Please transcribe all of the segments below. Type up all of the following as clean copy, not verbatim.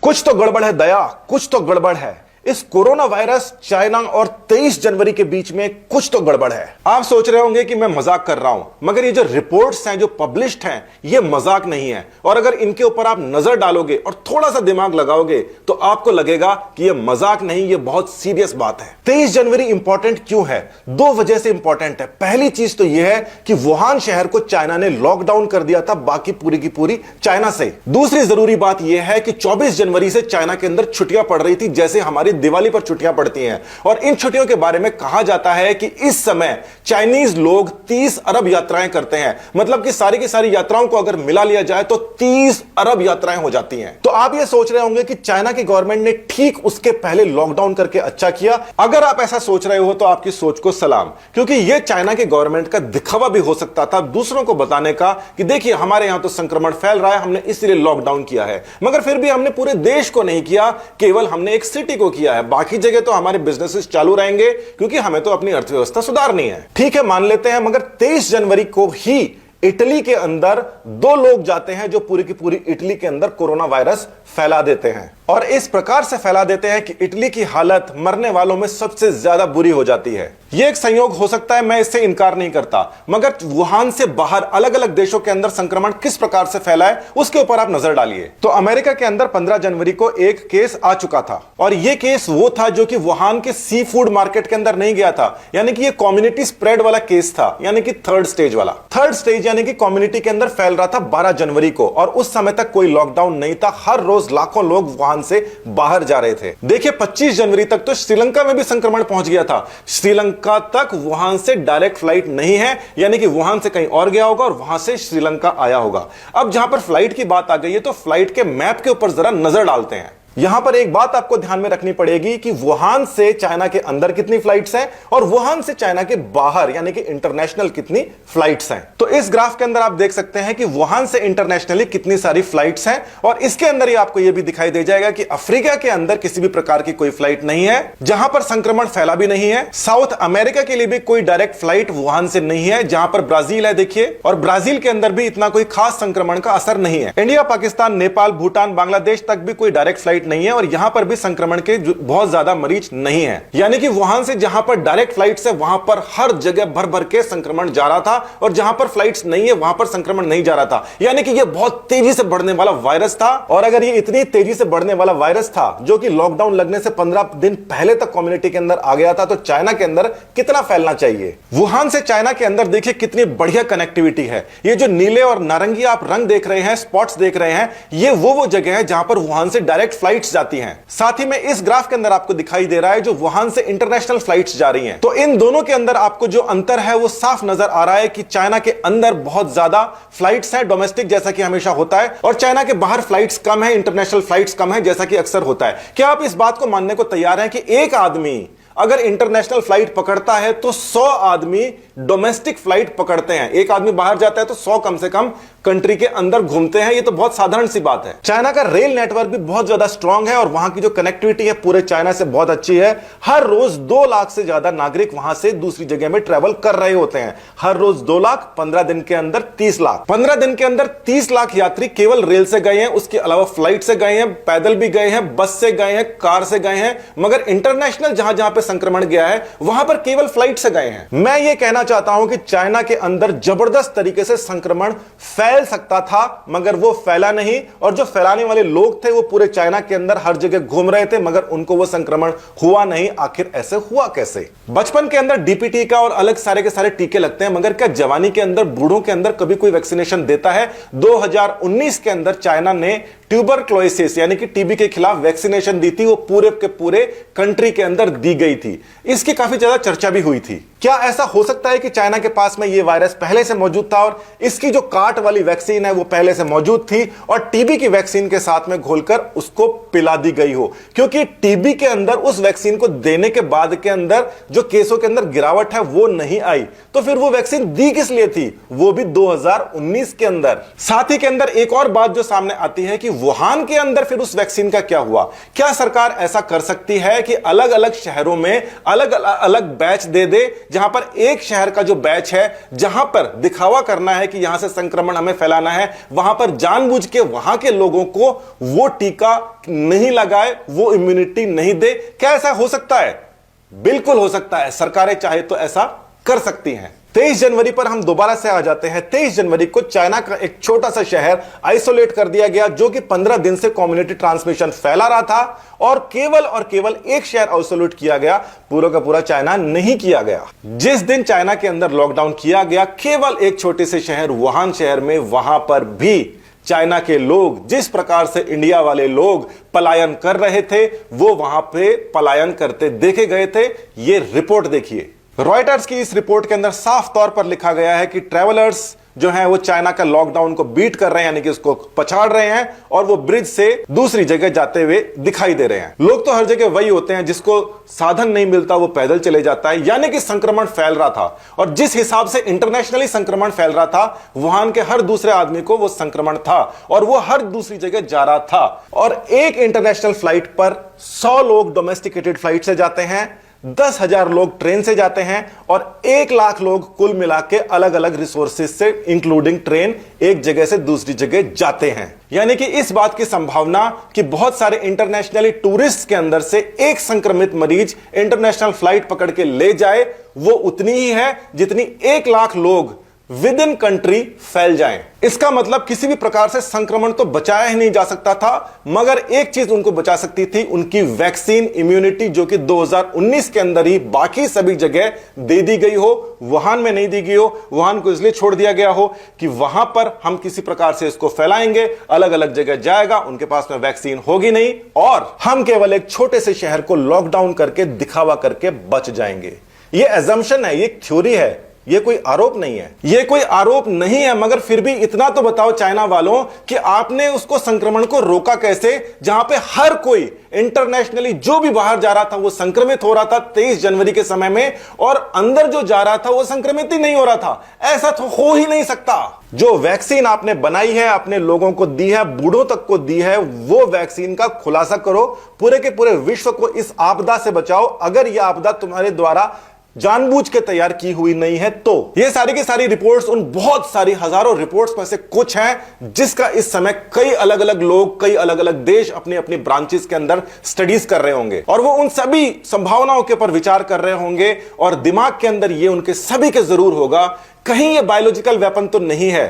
कुछ तो गड़बड़ है दया, कुछ तो गड़बड़ है। इस कोरोना वायरस, चाइना और 23 जनवरी के बीच में कुछ तो गड़बड़ है। आप सोच रहे होंगे कि मैं मजाक कर रहा हूं, मगर ये जो रिपोर्ट्स हैं, जो पब्लिश्ड हैं, ये मजाक नहीं है। और अगर इनके ऊपर आप नजर डालोगे और थोड़ा सा दिमाग लगाओगे तो आपको लगेगा कि ये मजाक नहीं, ये बहुत सीरियस बात है। 23 जनवरी इंपॉर्टेंट क्यों है? दो वजह से इंपॉर्टेंट है। पहली चीज तो यह है कि वुहान शहर को चाइना ने लॉकडाउन कर दिया था बाकी पूरी की पूरी चाइना से। दूसरी जरूरी बात यह है कि 24 जनवरी से चाइना के अंदर छुट्टियां पड़ रही थी, जैसे हमारी दिवाली पर छुट्टियां पड़ती हैं। और इन छुट्टियों के बारे में कहा जाता है कि इस समय चाइनीज लोग 30 अरब यात्राएं करते हैं। मतलब कि सारी की सारी यात्राओं को अगर मिला लिया जाए तो 30 अरब यात्राएं हो जाती हैं। तो आप ये सोच रहे होंगे कि चाइना की गवर्नमेंट ने ठीक उसके पहले लॉकडाउन करके अच्छा किया। अगर आप ऐसा सोच रहे हो तो आपकी सोच को सलाम, क्योंकि यह चाइना की गवर्नमेंट का दिखावा भी हो सकता था दूसरों को बताने का कि देखिए हमारे यहां तो संक्रमण फैल रहा है, हमने इसलिए लॉकडाउन किया है। मगर फिर भी हमने पूरे देश को नहीं किया, केवल हमने एक सिटी को किया है। बाकी जगह तो हमारे बिजनेसेस चालू रहेंगे क्योंकि हमें तो अपनी अर्थव्यवस्था सुधारनी है। ठीक है, मान लेते हैं, मगर 23 जनवरी को ही इटली के अंदर 2 लोग जाते हैं जो पूरी की पूरी इटली के अंदर कोरोना वायरस फैला देते हैं। और इस प्रकार से फैला देते हैं कि इटली की हालत मरने वालों में सबसे ज्यादा बुरी हो जाती है। यह एक संयोग हो सकता है, मैं इससे इनकार नहीं करता, मगर वुहान से बाहर अलग अलग देशों के अंदर संक्रमण किस प्रकार से फैला है उसके ऊपर आप नजर डालिए। तो अमेरिका के अंदर 15 जनवरी को एक केस आ चुका था, और यह केस वो था जो कि वुहान के सी फूड मार्केट के अंदर नहीं गया था, यानी कि यह कम्युनिटी स्प्रेड वाला केस था, यानी कि थर्ड स्टेज वाला। थर्ड स्टेज यानी कि कम्युनिटी के अंदर फैल रहा था 12 जनवरी को, और उस समय तक कोई लॉकडाउन नहीं था। हर रोज लाखों लोग वुहान से बाहर जा रहे थे। देखिए 25 जनवरी तक तो श्रीलंका में भी संक्रमण पहुंच गया था। श्रीलंका तक वुहान से डायरेक्ट फ्लाइट नहीं है, यानी कि वुहान से कहीं और गया होगा और वहां से श्रीलंका आया होगा। अब जहां पर फ्लाइट की बात आ गई है तो फ्लाइट के मैप के ऊपर जरा नजर डालते हैं। यहां पर एक बात आपको ध्यान में रखनी पड़ेगी कि वुहान से चाइना के अंदर कितनी फ्लाइट्स हैं और वुहान से चाइना के बाहर यानी कि इंटरनेशनल कितनी फ्लाइट्स हैं। तो इस ग्राफ के अंदर आप देख सकते हैं कि वुहान से इंटरनेशनली कितनी सारी फ्लाइट्स हैं, और इसके अंदर ही आपको यह भी दिखाई दे जाएगा कि अफ्रीका के अंदर किसी भी प्रकार की कोई फ्लाइट नहीं है, जहां पर संक्रमण फैला भी नहीं है। साउथ अमेरिका के लिए भी कोई डायरेक्ट फ्लाइट वुहान से नहीं है, जहां पर ब्राजील है देखिए, और ब्राजील के अंदर भी इतना कोई खास संक्रमण का असर नहीं है। इंडिया, पाकिस्तान, नेपाल, भूटान, बांग्लादेश तक भी कोई डायरेक्ट फ्लाइट नहीं है, और यहां पर भी संक्रमण के बहुत ज्यादा मरीज नहीं है। यानी कि वहां से जहां पर डायरेक्ट फ्लाइट्स है वहां पर हर जगह भर भर के संक्रमण जा रहा था, और जहां पर फ्लाइट्स नहीं है वहां पर संक्रमण नहीं जा रहा था। यानी कि यह बहुत तेजी से बढ़ने वाला वायरस था। और अगर यह इतनी तेजी से बढ़ने वाला वायरस था जो कि लॉकडाउन लगने से 15 दिन पहले तक कम्युनिटी के अंदर आ गया था, तो चाइना के अंदर कितना फैलना चाहिए। वुहान से चाइना के अंदर देखिए कितनी बढ़िया कनेक्टिविटी है। ये जो नीले और नारंगी आप रंग देख रहे हैं, स्पॉट्स देख रहे हैं, ये वो जगह है जहां पर वुहान से डायरेक्ट फ्लाइट्स जाती हैं। साथ ही में इस ग्राफ के अंदर आपको दिखाई दे रहा है जो वुहान से इंटरनेशनल फ्लाइट्स जा रही हैं। तो इन दोनों के अंदर आपको जो अंतर है वो साफ नजर आ रहा है कि चाइना के अंदर बहुत ज्यादा फ्लाइट्स हैं डोमेस्टिक, जैसा कि हमेशा होता है, और चाइना के बाहर फ्लाइट्स कम है, इंटरनेशनल फ्लाइट्स कम है, जैसा कि अक्सर होता है। क्या आप इस बात को मानने को तैयार हैं कि एक आदमी अगर इंटरनेशनल फ्लाइट पकड़ता है तो 100 आदमी डोमेस्टिक फ्लाइट पकड़ते हैं? एक आदमी बाहर जाता है तो 100 कम से कम कंट्री के अंदर घूमते हैं। ये तो बहुत साधारण सी बात है। चाइना का रेल नेटवर्क भी बहुत ज्यादा स्ट्रांग है, और वहां की जो कनेक्टिविटी है पूरे चाइना से बहुत अच्छी है। हर रोज 2 लाख से ज्यादा नागरिक वहां से दूसरी जगह में ट्रेवल कर रहे होते हैं। हर रोज 2 लाख, 15 दिन के अंदर 30 लाख। 15 दिन के अंदर 30 लाख यात्री केवल रेल से गए हैं, उसके अलावा फ्लाइट से गए हैं, पैदल भी गए हैं, बस से गए हैं, कार से गए हैं। मगर इंटरनेशनल जहां जहां पे संक्रमण गया है वहां पर केवल फ्लाइट से गए हैं। मैं ये कहना चाहता हूं कि चाइना के अंदर जबरदस्त तरीके से संक्रमण फैल सकता था, मगर वो फैला नहीं, और जो फैलाने वाले लोग थे वो पूरे चाइना के अंदर हर जगह घूम रहे थे, मगर उनको वो संक्रमण हुआ नहीं। आखिर ऐसे हुआ कैसे? बचपन के अंदर डीपीटी का और अलग सारे के सारे टीके लगते हैं, मगर क्या जवानी के अंदर, बूढ़ों के अंदर कभी कोई वैक्सीनेशन देता है? 2019 के अंदर चाइना ने ट्यूबरक्लोसिस यानी कि टीबी के खिलाफ वैक्सीनेशन दी थी। वो पूरे के पूरे कंट्री के अंदर दी गई थी। इसकी काफी ज्यादा चर्चा भी हुई थी। क्या ऐसा हो सकता है कि चाइना के पास में ये वायरस पहले से मौजूद था और इसकी जो काट वाली वैक्सीन है वो पहले से मौजूद थी, और टीबी की वैक्सीन के साथ में घोलकर उसको पिला दी गई हो? क्योंकि टीबी के अंदर उस वैक्सीन को देने के बाद के अंदर जो केसों के अंदर गिरावट है वो नहीं आई, तो फिर वो वैक्सीन दी किस लिए थी? वो भी 2019 के अंदर। साथ ही के अंदर एक और बात जो सामने आती है कि वुहान के अंदर फिर उस वैक्सीन का क्या हुआ? क्या सरकार ऐसा कर सकती है कि अलग अलग शहरों में अलग अलग बैच दे दे, जहां पर एक शहर का जो बैच है, जहां पर दिखावा करना है कि यहां से संक्रमण हमें फैलाना है, वहां पर जानबूझ के वहां के लोगों को वो टीका नहीं लगाए, वो इम्यूनिटी नहीं दे? क्या ऐसा हो सकता है? बिल्कुल हो सकता है। सरकारें चाहे तो ऐसा कर सकती हैं। 23 जनवरी पर हम दोबारा से आ जाते हैं। 23 जनवरी को चाइना का एक छोटा सा शहर आइसोलेट कर दिया गया, जो कि 15 दिन से कम्युनिटी ट्रांसमिशन फैला रहा था, और केवल एक शहर आइसोलेट किया गया, पूरा का पूरा चाइना नहीं किया गया। जिस दिन चाइना के अंदर लॉकडाउन किया गया, केवल एक छोटे से शहर वुहान शहर में, वहां पर भी चाइना के लोग जिस प्रकार से इंडिया वाले लोग पलायन कर रहे थे, वो वहां पे पलायन करते देखे गए थे। ये रिपोर्ट देखिए, रॉयटर्स की इस रिपोर्ट के अंदर साफ तौर पर लिखा गया है कि ट्रैवलर्स जो हैं वो चाइना का लॉकडाउन को बीट कर रहे हैं, यानी कि उसको पछाड़ रहे हैं, और वो ब्रिज से दूसरी जगह जाते हुए दिखाई दे रहे हैं। लोग तो हर जगह वही होते हैं, जिसको साधन नहीं मिलता वो पैदल चले जाता है, यानी कि संक्रमण फैल रहा था। और जिस हिसाब से इंटरनेशनली संक्रमण फैल रहा था, वुहान के हर दूसरे आदमी को वो संक्रमण था, और वो हर दूसरी जगह जा रहा था। और एक इंटरनेशनल फ्लाइट पर 100 लोग डोमेस्टिकेटेड फ्लाइट से जाते हैं, 10,000 लोग ट्रेन से जाते हैं, और 1 लाख लोग कुल मिला के अलग अलग रिसोर्सेज से इंक्लूडिंग ट्रेन एक जगह से दूसरी जगह जाते हैं। यानी कि इस बात की संभावना कि बहुत सारे इंटरनेशनली टूरिस्ट के अंदर से एक संक्रमित मरीज इंटरनेशनल फ्लाइट पकड़ के ले जाए, वो उतनी ही है जितनी 1 लाख लोग विद इन कंट्री फैल जाएं। इसका मतलब किसी भी प्रकार से संक्रमण तो बचाया ही नहीं जा सकता था, मगर एक चीज उनको बचा सकती थी, उनकी वैक्सीन इम्यूनिटी, जो कि 2019 के अंदर ही बाकी सभी जगह दे दी गई हो, वुहान में नहीं दी गई हो। वुहान को इसलिए छोड़ दिया गया हो कि वहां पर हम किसी प्रकार से इसको फैलाएंगे, अलग अलग जगह जाएगा, उनके पास में वैक्सीन होगी नहीं, और हम केवल एक छोटे से शहर को लॉकडाउन करके दिखावा करके बच जाएंगे। ये एजम्पशन है, ये थ्योरी है, ये कोई आरोप नहीं है। ये कोई आरोप नहीं है, मगर फिर भी इतना तो बताओ चाइना वालों कि आपने उसको संक्रमण को रोका कैसे, जहां पे हर कोई इंटरनेशनली जो भी बाहर जा रहा था वो संक्रमित हो रहा था 23 जनवरी के समय में, और अंदर जो जा रहा था वो संक्रमित ही नहीं हो रहा था। ऐसा तो हो ही नहीं सकता। जो वैक्सीन आपने बनाई है, अपने लोगों को दी है, बूढ़ों तक को दी है, वो वैक्सीन का खुलासा करो, पूरे के पूरे विश्व को इस आपदा से बचाओ। अगर यह आपदा तुम्हारे द्वारा जानबूझ के तैयार की हुई नहीं है तो। ये सारी की सारी रिपोर्ट्स उन बहुत सारी हजारों रिपोर्ट्स में से कुछ हैं, जिसका इस समय कई अलग अलग लोग, कई अलग अलग देश अपनी अपनी ब्रांचेस के अंदर स्टडीज कर रहे होंगे, और वो उन सभी संभावनाओं के ऊपर विचार कर रहे होंगे, और दिमाग के अंदर ये उनके सभी के जरूर होगा, कहीं ये बायोलॉजिकल वेपन तो नहीं है,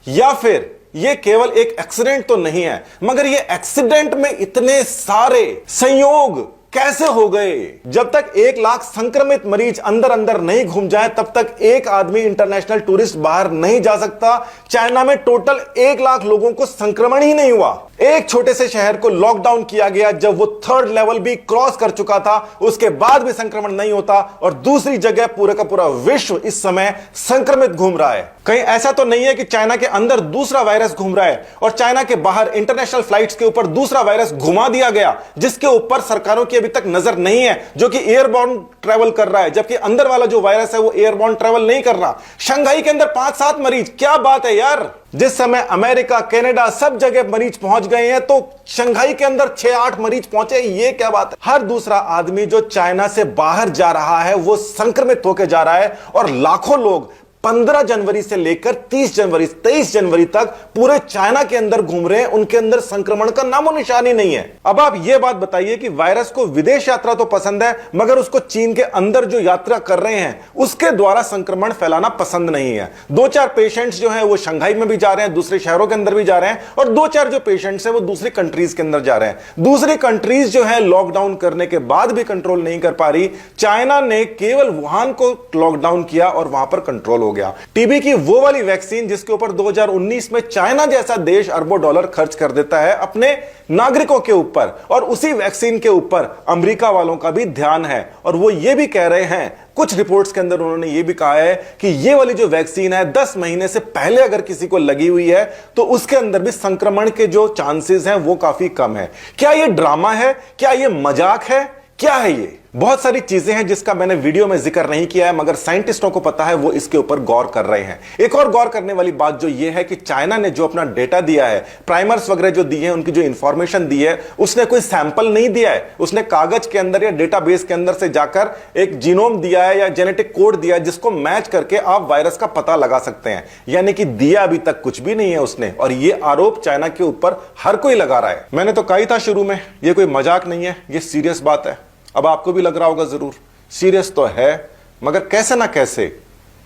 या फिर ये केवल एक एक्सीडेंट तो नहीं है। मगर ये एक्सीडेंट में इतने सारे संयोग कैसे हो गए? जब तक 1 लाख संक्रमित मरीज अंदर अंदर नहीं घूम जाए, तब तक एक आदमी इंटरनेशनल टूरिस्ट बाहर नहीं जा सकता। चाइना में टोटल 1 लाख लोगों को संक्रमण ही नहीं हुआ। एक छोटे से शहर को लॉकडाउन किया गया जब वो 3rd लेवल भी क्रॉस कर चुका था, उसके बाद भी संक्रमण नहीं होता, और दूसरी जगह पूरा का पूरा विश्व इस समय संक्रमित घूम रहा है। कहीं ऐसा तो नहीं है कि चाइना के अंदर दूसरा वायरस घूम रहा है और चाइना के बाहर इंटरनेशनल फ्लाइट्स के ऊपर दूसरा वायरस घुमा दिया गया, जिसके ऊपर सरकारों की अभी तक नजर नहीं है, जो कि एयरबॉर्न ट्रेवल कर रहा है, जबकि अंदर वाला जो वायरस है वो एयरबॉर्न ट्रेवल नहीं कर रहा। शंघाई के अंदर 5-7 मरीज, क्या बात है यार। जिस समय अमेरिका, कनाडा सब जगह मरीज पहुंच गए हैं, तो शंघाई के अंदर 6-8 मरीज पहुंचे, ये क्या बात है। हर दूसरा आदमी जो चाइना से बाहर जा रहा है वो संक्रमित होकर जा रहा है, और लाखों लोग 15 जनवरी से लेकर 23 जनवरी तक पूरे चाइना के अंदर घूम रहे हैं, उनके अंदर संक्रमण का नामो निशान ही नहीं है। अब आप यह बात बताइए कि वायरस को विदेश यात्रा तो पसंद है, मगर उसको चीन के अंदर जो यात्रा कर रहे हैं उसके द्वारा संक्रमण फैलाना पसंद नहीं है। 2-4 पेशेंट्स जो हैं वो शंघाई में भी जा रहे हैं, दूसरे शहरों के अंदर भी जा रहे हैं, और 2-4 जो पेशेंट्स हैं वो दूसरी कंट्रीज के अंदर जा रहे हैं। दूसरी कंट्रीज जो है लॉकडाउन करने के बाद भी कंट्रोल नहीं कर पा रही। चाइना ने केवल वुहान को लॉकडाउन किया और वहां पर कंट्रोल हो गया। टीबी की वो वाली वैक्सीन जिसके ऊपर 2019 में चाइना जैसा देश अरबों डॉलर खर्च कर देता है अपने नागरिकों के ऊपर, और उसी वैक्सीन के ऊपर अमेरिका वालों का भी ध्यान है। और वो ये भी कह रहे हैं, कुछ रिपोर्ट्स के अंदर उन्होंने ये भी कहा है कि ये वाली जो वैक्सीन है 10 महीने से पहले अगर किसी को लगी हुई है तो उसके अंदर भी संक्रमण के जो चांसेस हैं वो काफी कम है। क्या ये ड्रामा है? क्या ये मजाक है? क्या है ये? बहुत सारी चीजें हैं जिसका मैंने वीडियो में जिक्र नहीं किया है, मगर साइंटिस्टों को पता है, वो इसके ऊपर गौर कर रहे हैं। एक और गौर करने वाली बात जो ये है कि चाइना ने जो अपना डेटा दिया है, प्राइमर्स वगैरह जो दिए हैं, उनकी जो इंफॉर्मेशन दी है, उसने कोई सैंपल नहीं दिया है, उसने कागज के अंदर या डेटाबेस के अंदर से जाकर एक जीनोम दिया है या जेनेटिक कोड दिया है, जिसको मैच करके आप वायरस का पता लगा सकते हैं। यानी कि दिया अभी तक कुछ भी नहीं है उसने, और ये आरोप चाइना के ऊपर हर कोई लगा रहा है। मैंने तो कहा ही था शुरू में, ये कोई मजाक नहीं है, ये सीरियस बात है। अब आपको भी लग रहा होगा जरूर, सीरियस तो है, मगर कैसे ना कैसे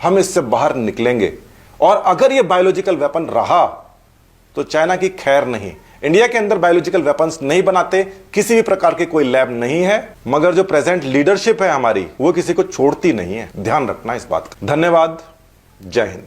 हम इससे बाहर निकलेंगे। और अगर ये बायोलॉजिकल वेपन रहा तो चाइना की खैर नहीं। इंडिया के अंदर बायोलॉजिकल वेपन्स नहीं बनाते, किसी भी प्रकार के कोई लैब नहीं है, मगर जो प्रेजेंट लीडरशिप है हमारी, वो किसी को छोड़ती नहीं है। ध्यान रखना इस बात का। धन्यवाद। जय हिंद।